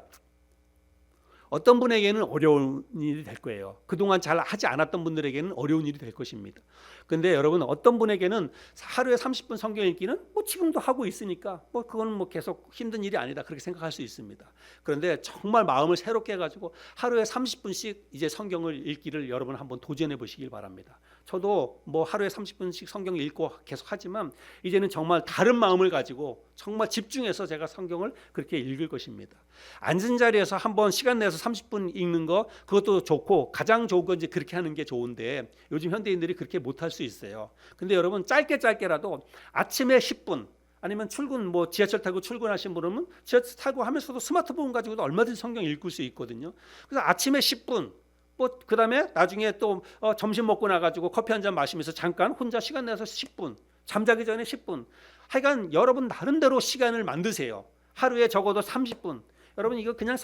어떤 분에게는 어려운 일이 될 거예요. 그동안 잘 하지 않았던 분들에게는 어려운 일이 될 것입니다. 근데 여러분 어떤 분에게는 하루에 30분 성경 읽기는 뭐 지금도 하고 있으니까 뭐 그건 뭐 계속 힘든 일이 아니다 그렇게 생각할 수 있습니다. 그런데 정말 마음을 새롭게 해가지고 하루에 30분씩 이제 성경을 읽기를 여러분 한번 도전해 보시길 바랍니다. 저도 뭐 하루에 30분씩 성경을 읽고 계속 하지만 이제는 정말 다른 마음을 가지고 정말 집중해서 제가 성경을 그렇게 읽을 것입니다. 앉은 자리에서 한번 시간 내서 30분 읽는 거 그것도 좋고 가장 좋은 건 이제 그렇게 하는 게 좋은데 요즘 현대인들이 그렇게 못할 수 있어요. 근데 여러분 짧게라도 아침에 10분 아니면 출근 뭐 지하철 타고 출근하신 분은 지하철 타고 하면서도 스마트폰 가지고도 얼마든지 성경 읽을 수 있거든요. 그래서 아침에 10분 뭐 그다음에 나중에 또 점심 먹고 나가지고 커피 한 잔 마시면서 잠깐 혼자 시간 내서 10분 잠자기 전에 10분 하여간 여러분 나름대로 시간을 만드세요. 하루에 적어도 30분. 여러분 이거 그냥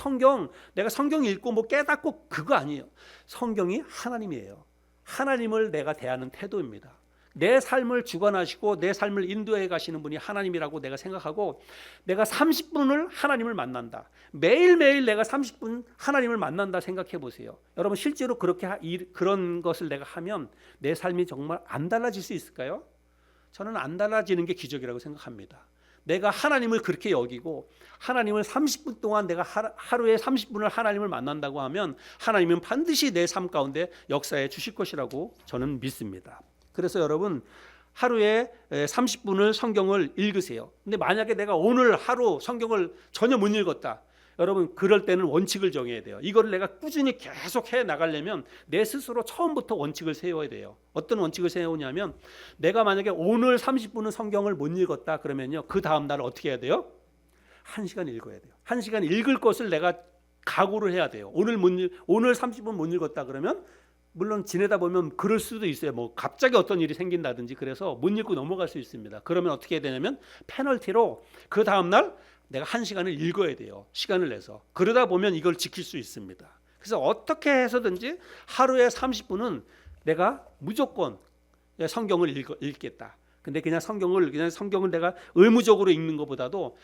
내가 성경 읽고 뭐 깨닫고 그거 아니에요. 성경이 하나님이에요. 하나님을 내가 대하는 태도입니다. 내 삶을 주관하시고 내 삶을 인도해 가시는 분이 하나님이라고 내가 생각하고 내가 30분을 하나님을 만난다. 매일매일 내가 30분 하나님을 만난다 생각해 보세요. 여러분 실제로 그런 것을 내가 하면 내 삶이 정말 안 달라질 수 있을까요? 저는 안 달라지는 게 기적이라고 생각합니다. 내가 하나님을 그렇게 여기고 하나님을 30분 동안 내가 하루에 30분을 하나님을 만난다고 하면 하나님은 반드시 내 삶 가운데 역사해 주실 것이라고 저는 믿습니다. 그래서 여러분 하루에 30분을 성경을 읽으세요. 근데 만약에 내가 오늘 하루 성경을 전혀 못 읽었다. 여러분 그럴 때는 원칙을 정해야 돼요. 이거를 내가 꾸준히 계속 해 나가려면 내 스스로 처음부터 원칙을 세워야 돼요. 어떤 원칙을 세우냐면 내가 만약에 오늘 30분은 성경을 못 읽었다 그러면요. 그 다음 날 어떻게 해야 돼요? 1시간 읽어야 돼요. 1시간 읽을 것을 내가 각오를 해야 돼요. 오늘 30분 못 읽었다 그러면 물론 지내다 보면 그럴 수도 있어요. 뭐 갑자기 어떤 일이 생긴다든지 그래서 못 읽고 넘어갈 수 있습니다. 그러면 어떻게 해야 되냐면 페널티로 그 다음 날 내가 1시간을 읽어야 돼요. 시간을 내서. 그러다 보면 이걸 지킬 수 있습니다. 그래서 어떻게 해서든지 하루에 30분은 내가 무조건 성경을 읽겠다. 근데 그냥 성경을 내가 의무적으로 읽는 것보다도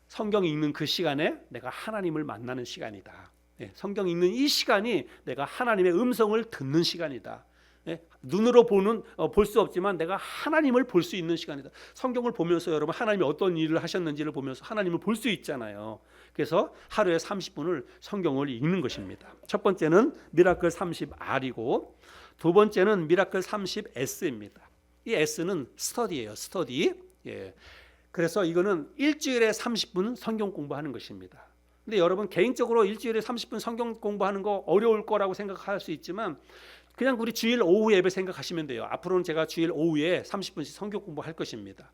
성경 읽는 그 시간에 내가 하나님을 만나는 시간이다. 성경 읽는 이 시간이 내가 하나님의 음성을 듣는 시간이다. 눈으로 볼 수 없지만 내가 하나님을 볼 수 있는 시간이다. 성경을 보면서 여러분 하나님이 어떤 일을 하셨는지를 보면서 하나님을 볼 수 있잖아요. 그래서 하루에 30분을 성경을 읽는 것입니다. 첫 번째는 미라클 30R이고 두 번째는 미라클 30S입니다. 이 S는 스터디예요. 스터디. 그래서 이거는 일주일에 30분 성경 공부하는 것입니다. 근데 여러분 개인적으로 일주일에 30분 성경 공부하는 거 어려울 거라고 생각할 수 있지만 그냥 우리 주일 오후 예배 생각하시면 돼요. 앞으로는 제가 주일 오후에 30분씩 성경 공부할 것입니다.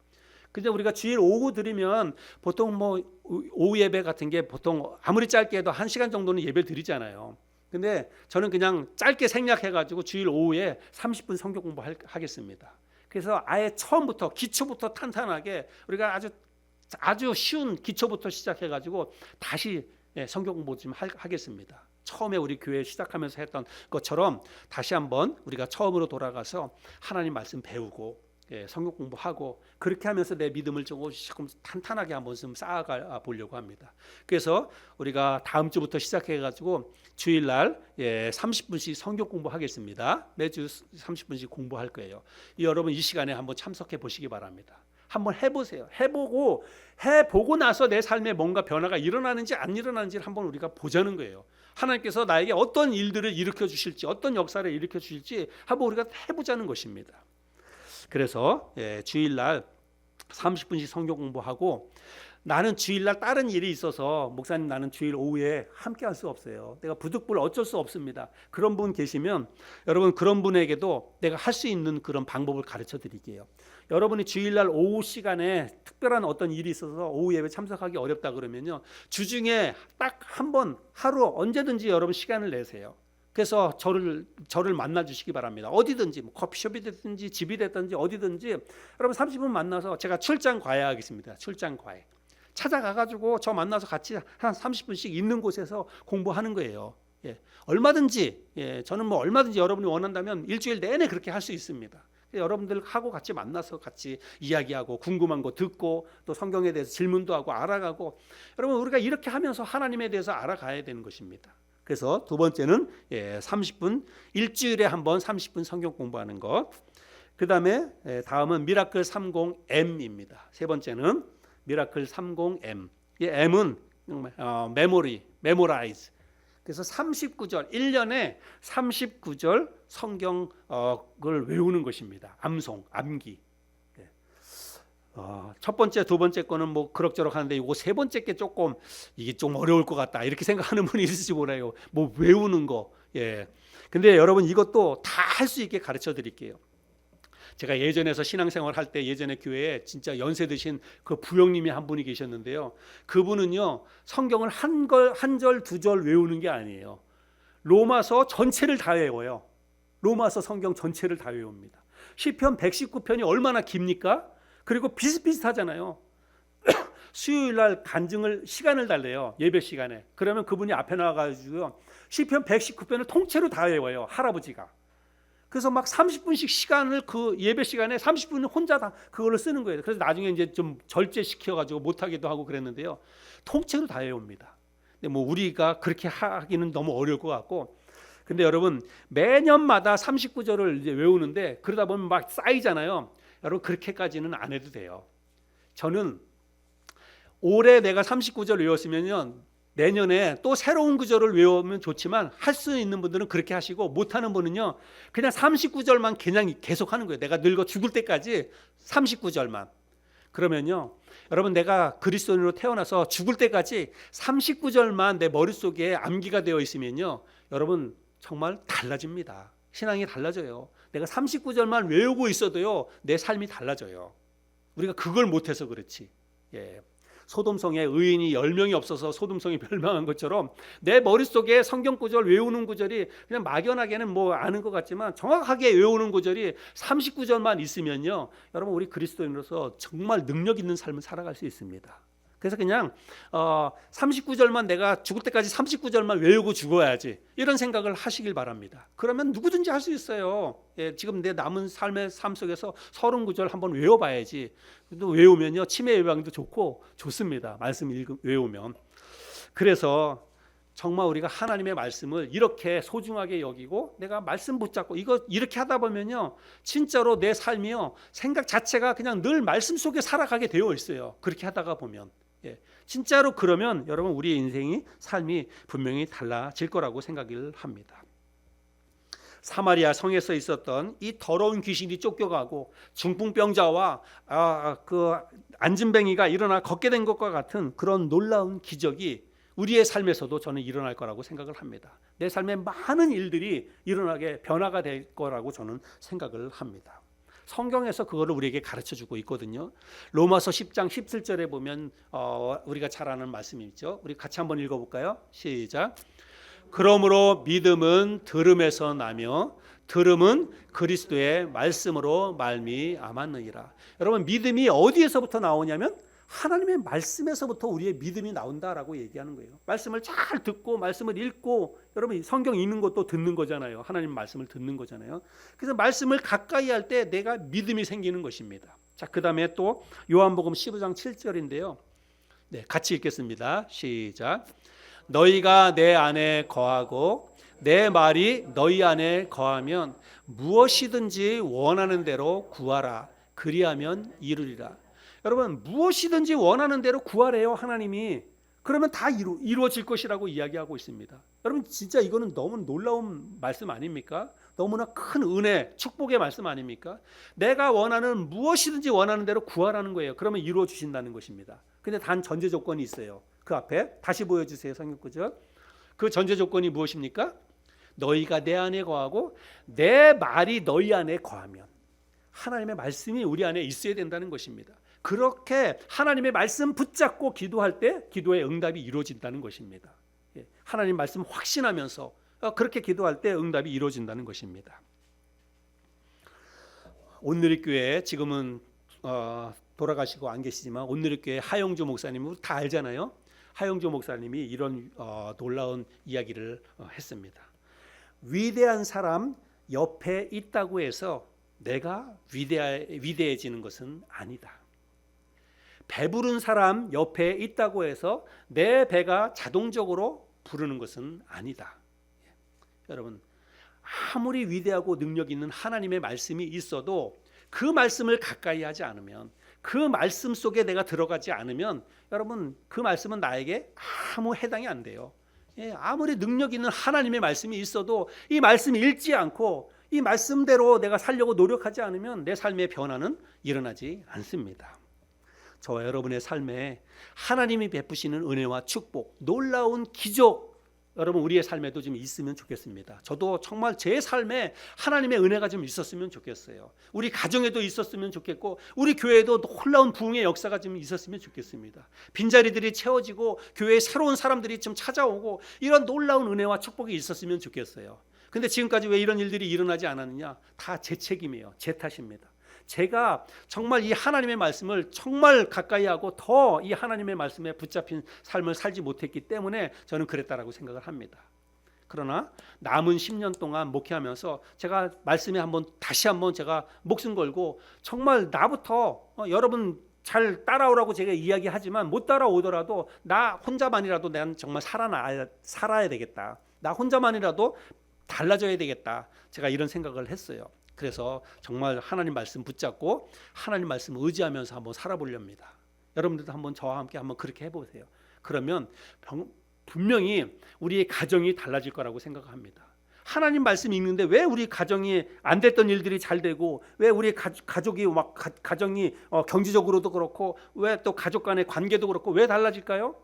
근데 우리가 주일 오후 드리면 보통 뭐 오후 예배 같은 게 보통 아무리 짧게 해도 1시간 정도는 예배 드리잖아요. 근데 저는 그냥 짧게 생략해가지고 주일 오후에 30분 성경 공부하겠습니다. 그래서 아예 처음부터 기초부터 탄탄하게 우리가 아주 쉬운 기초부터 시작해가지고 다시 성경 공부 좀 하겠습니다. 처음에 우리 교회 시작하면서 했던 것처럼 다시 한번 우리가 처음으로 돌아가서 하나님 말씀 배우고 성경 공부하고 그렇게 하면서 내 믿음을 조금 탄탄하게 한번 좀 쌓아가 보려고 합니다. 그래서 우리가 다음 주부터 시작해가지고 주일날 30분씩 성경 공부하겠습니다. 매주 30분씩 공부할 거예요. 여러분 이 시간에 한번 참석해 보시기 바랍니다. 한번 해보세요. 해보고 나서 내 삶에 뭔가 변화가 일어나는지 안 일어나는지를 한번 우리가 보자는 거예요. 하나님께서 나에게 어떤 일들을 일으켜 주실지, 어떤 역사를 일으켜 주실지 한번 우리가 해보자는 것입니다. 그래서 주일날 30분씩 성경 공부하고, 나는 주일날 다른 일이 있어서 목사님 나는 주일 오후에 함께 할 수 없어요. 내가 부득불 어쩔 수 없습니다. 그런 분 계시면 여러분 그런 분에게도 내가 할 수 있는 그런 방법을 가르쳐 드릴게요. 여러분이 주일날 오후 시간에 특별한 어떤 일이 있어서 오후 예배 참석하기 어렵다 그러면요, 주중에 딱 한 번 하루 언제든지 여러분 시간을 내세요. 그래서 저를 만나 주시기 바랍니다. 어디든지 뭐 커피숍이 됐든지 집이 됐든지 어디든지 여러분 30분 만나서 제가 출장 과외하겠습니다. 출장 과외 찾아가가지고 저 만나서 같이 한 30분씩 있는 곳에서 공부하는 거예요. 얼마든지 저는 뭐 얼마든지 여러분이 원한다면 일주일 내내 그렇게 할 수 있습니다. 여러분들하고 같이 만나서 같이 이야기하고 궁금한 거 듣고 또 성경에 대해서 질문도 하고 알아가고, 여러분 우리가 이렇게 하면서 하나님에 대해서 알아가야 되는 것입니다. 그래서 두 번째는 30분 일주일에 한 번 30분 성경 공부하는 것. 그 다음에 다음은 미라클 30M입니다. 세 번째는 미라클 30M. 이 M은 메모라이즈. 그래서 39절 1년에 39절 성경을 외우는 것입니다. 암기. 첫 번째, 두 번째 거는 뭐 그럭저럭 하는데 이거 세 번째 게 조금 이게 좀 어려울 것 같다 이렇게 생각하는 분이 있을지 몰라요. 뭐 외우는 거. 근데 여러분 이것도 다 할 수 있게 가르쳐 드릴게요. 제가 예전에서 신앙생활 할 때 예전에 교회에 진짜 연세 드신 그 부형님이 한 분이 계셨는데요. 그분은요 성경을 한 절 두 절 외우는 게 아니에요. 로마서 전체를 다 외워요. 로마서 성경 전체를 다 외웁니다. 시편 119편이 얼마나 깁니까? 그리고 비슷비슷하잖아요. 수요일 날 간증을 시간을 달래요. 예배 시간에. 그러면 그분이 앞에 나와가지고 시편 119편을 통째로 다 외워요. 할아버지가. 그래서 막 30분씩 시간을 그 예배 시간에 30분을 혼자 다 그걸로 쓰는 거예요. 그래서 나중에 이제 좀 절제시켜가지고 못하기도 하고 그랬는데요. 통째로 다 외웁니다. 근데 뭐 우리가 그렇게 하기는 너무 어려울 것 같고, 근데 여러분 매년마다 39절을 이제 외우는데 그러다 보면 막 쌓이잖아요. 여러분 그렇게까지는 안 해도 돼요. 저는 올해 내가 39절 외웠으면요, 내년에 또 새로운 구절을 외우면 좋지만 할 수 있는 분들은 그렇게 하시고, 못하는 분은요 그냥 39절만 그냥 계속 하는 거예요. 내가 늙어 죽을 때까지 39절만. 그러면요 여러분 내가 그리스도인으로 태어나서 죽을 때까지 39절만 내 머릿속에 암기가 되어 있으면요 여러분 정말 달라집니다. 신앙이 달라져요. 내가 39절만 외우고 있어도요 내 삶이 달라져요. 우리가 그걸 못해서 그렇지. 소돔성에 의인이 10명이 없어서 소돔성이 멸망한 것처럼 내 머릿속에 성경 구절 외우는 구절이 그냥 막연하게는 뭐 아는 것 같지만 정확하게 외우는 구절이 39절만 있으면요 여러분 우리 그리스도인으로서 정말 능력 있는 삶을 살아갈 수 있습니다. 그래서 그냥 39절만 내가 죽을 때까지 39절만 외우고 죽어야지 이런 생각을 하시길 바랍니다. 그러면 누구든지 할 수 있어요. 지금 내 남은 삶의 삶 속에서 39절 한번 외워봐야지. 또 외우면요 치매 예방도 좋고 좋습니다. 말씀 외우면. 그래서 정말 우리가 하나님의 말씀을 이렇게 소중하게 여기고 내가 말씀 붙잡고 이거 이렇게 하다 보면요 진짜로 내 삶이요 생각 자체가 그냥 늘 말씀 속에 살아가게 되어 있어요. 그렇게 하다가 보면 진짜로 그러면 여러분 우리의 인생이 삶이 분명히 달라질 거라고 생각을 합니다. 사마리아 성에서 있었던 이 더러운 귀신이 쫓겨가고 중풍병자와 그 안진뱅이가 일어나 걷게 된 것과 같은 그런 놀라운 기적이 우리의 삶에서도 저는 일어날 거라고 생각을 합니다. 내 삶에 많은 일들이 일어나게 변화가 될 거라고 저는 생각을 합니다. 성경에서 그거를 우리에게 가르쳐 주고 있거든요. 로마서 10장 17절에 보면 우리가 잘 아는 말씀이 있죠. 우리 같이 한번 읽어볼까요? 시작. 그러므로 믿음은 들음에서 나며 들음은 그리스도의 말씀으로 말미암았느니라. 여러분, 믿음이 어디에서부터 나오냐면 하나님의 말씀에서부터 우리의 믿음이 나온다라고 얘기하는 거예요. 말씀을 잘 듣고 말씀을 읽고, 여러분 성경 읽는 것도 듣는 거잖아요. 하나님 말씀을 듣는 거잖아요. 그래서 말씀을 가까이 할 때 내가 믿음이 생기는 것입니다. 자, 그다음에 또 요한복음 15장 7절인데요. 네, 같이 읽겠습니다. 시작. 너희가 내 안에 거하고 내 말이 너희 안에 거하면 무엇이든지 원하는 대로 구하라. 그리하면 이루리라. 여러분, 무엇이든지 원하는 대로 구하래요, 하나님이. 그러면 다 이루어질 것이라고 이야기하고 있습니다. 여러분, 진짜 이거는 너무 놀라운 말씀 아닙니까? 너무나 큰 은혜, 축복의 말씀 아닙니까? 내가 원하는 무엇이든지 원하는 대로 구하라는 거예요. 그러면 이루어 주신다는 것입니다. 근데 단 전제 조건이 있어요. 그 앞에 다시 보여주세요, 성경 구절. 그 전제 조건이 무엇입니까? 너희가 내 안에 거하고 내 말이 너희 안에 거하면. 하나님의 말씀이 우리 안에 있어야 된다는 것입니다. 그렇게 하나님의 말씀 붙잡고 기도할 때 기도의 응답이 이루어진다는 것입니다. 하나님 말씀 확신하면서 그렇게 기도할 때 응답이 이루어진다는 것입니다. 온누리교회 지금은 돌아가시고 안 계시지만 온누리교회 하영주 목사님은 다 알잖아요. 하영주 목사님이 이런 놀라운 이야기를 했습니다. 위대한 사람 옆에 있다고 해서 내가 위대해지는 것은 아니다. 배부른 사람 옆에 있다고 해서 내 배가 자동적으로 부르는 것은 아니다. 여러분, 아무리 위대하고 능력 있는 하나님의 말씀이 있어도 그 말씀을 가까이 하지 않으면, 그 말씀 속에 내가 들어가지 않으면 여러분, 그 말씀은 나에게 아무 해당이 안 돼요. 아무리 능력 있는 하나님의 말씀이 있어도 이 말씀을 읽지 않고 이 말씀대로 내가 살려고 노력하지 않으면 내 삶의 변화는 일어나지 않습니다. 저와 여러분의 삶에 하나님이 베푸시는 은혜와 축복, 놀라운 기적, 여러분 우리의 삶에도 좀 있으면 좋겠습니다. 저도 정말 제 삶에 하나님의 은혜가 좀 있었으면 좋겠어요. 우리 가정에도 있었으면 좋겠고 우리 교회에도 놀라운 부흥의 역사가 좀 있었으면 좋겠습니다. 빈자리들이 채워지고 교회에 새로운 사람들이 좀 찾아오고 이런 놀라운 은혜와 축복이 있었으면 좋겠어요. 근데 지금까지 왜 이런 일들이 일어나지 않았느냐? 다 제 책임이에요. 제 탓입니다. 제가 정말 이 하나님의 말씀을 정말 가까이 하고 더 이 하나님의 말씀에 붙잡힌 삶을 살지 못했기 때문에 저는 그랬다라고 생각을 합니다. 그러나 남은 10년 동안 목회하면서 제가 말씀에 다시 한번 제가 목숨 걸고 정말 나부터 여러분 잘 따라오라고 제가 이야기하지만 못 따라오더라도 나 혼자만이라도 난 정말 살아야 되겠다. 나 혼자만이라도 달라져야 되겠다. 제가 이런 생각을 했어요. 그래서 정말 하나님 말씀 붙잡고 하나님 말씀 의지하면서 한번 살아보렵니다. 여러분들도 한번 저와 함께 한번 그렇게 해보세요. 그러면 분명히 우리의 가정이 달라질 거라고 생각합니다. 하나님 말씀 읽는데 왜 우리 가정이 안 됐던 일들이 잘 되고 왜 우리 가족이 가정이 경제적으로도 그렇고 왜 또 가족 간의 관계도 그렇고 왜 달라질까요?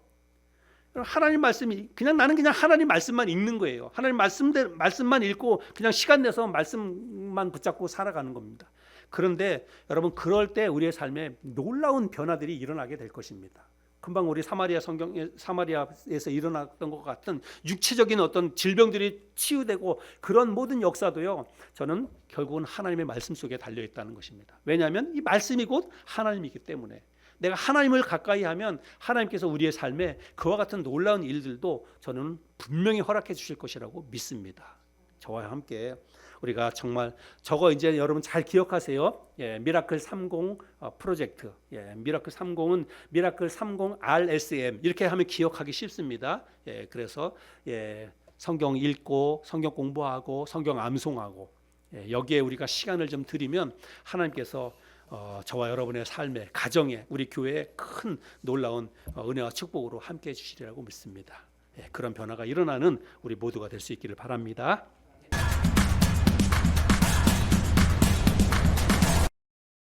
하나님 말씀이 나는 그냥 하나님 말씀만 읽는 거예요. 하나님 말씀만 읽고 그냥 시간 내서 말씀만 붙잡고 살아가는 겁니다. 그런데 여러분 그럴 때 우리의 삶에 놀라운 변화들이 일어나게 될 것입니다. 금방 우리 사마리아에서 일어났던 것 같은 육체적인 어떤 질병들이 치유되고 그런 모든 역사도요. 저는 결국은 하나님의 말씀 속에 달려 있다는 것입니다. 왜냐하면 이 말씀이 곧 하나님이기 때문에. 내가 하나님을 가까이 하면 하나님께서 우리의 삶에 그와 같은 놀라운 일들도 저는 분명히 허락해 주실 것이라고 믿습니다. 저와 함께 우리가 정말 저거 이제 여러분 잘 기억하세요. 미라클 30 프로젝트. 미라클 30은 미라클 30 RSM 이렇게 하면 기억하기 쉽습니다. 그래서 성경 읽고 성경 공부하고 성경 암송하고 여기에 우리가 시간을 좀 들이면 하나님께서 저와 여러분의 삶에 가정에 우리 교회에 큰 놀라운 은혜와 축복으로 함께해 주시리라고 믿습니다. 그런 변화가 일어나는 우리 모두가 될 수 있기를 바랍니다.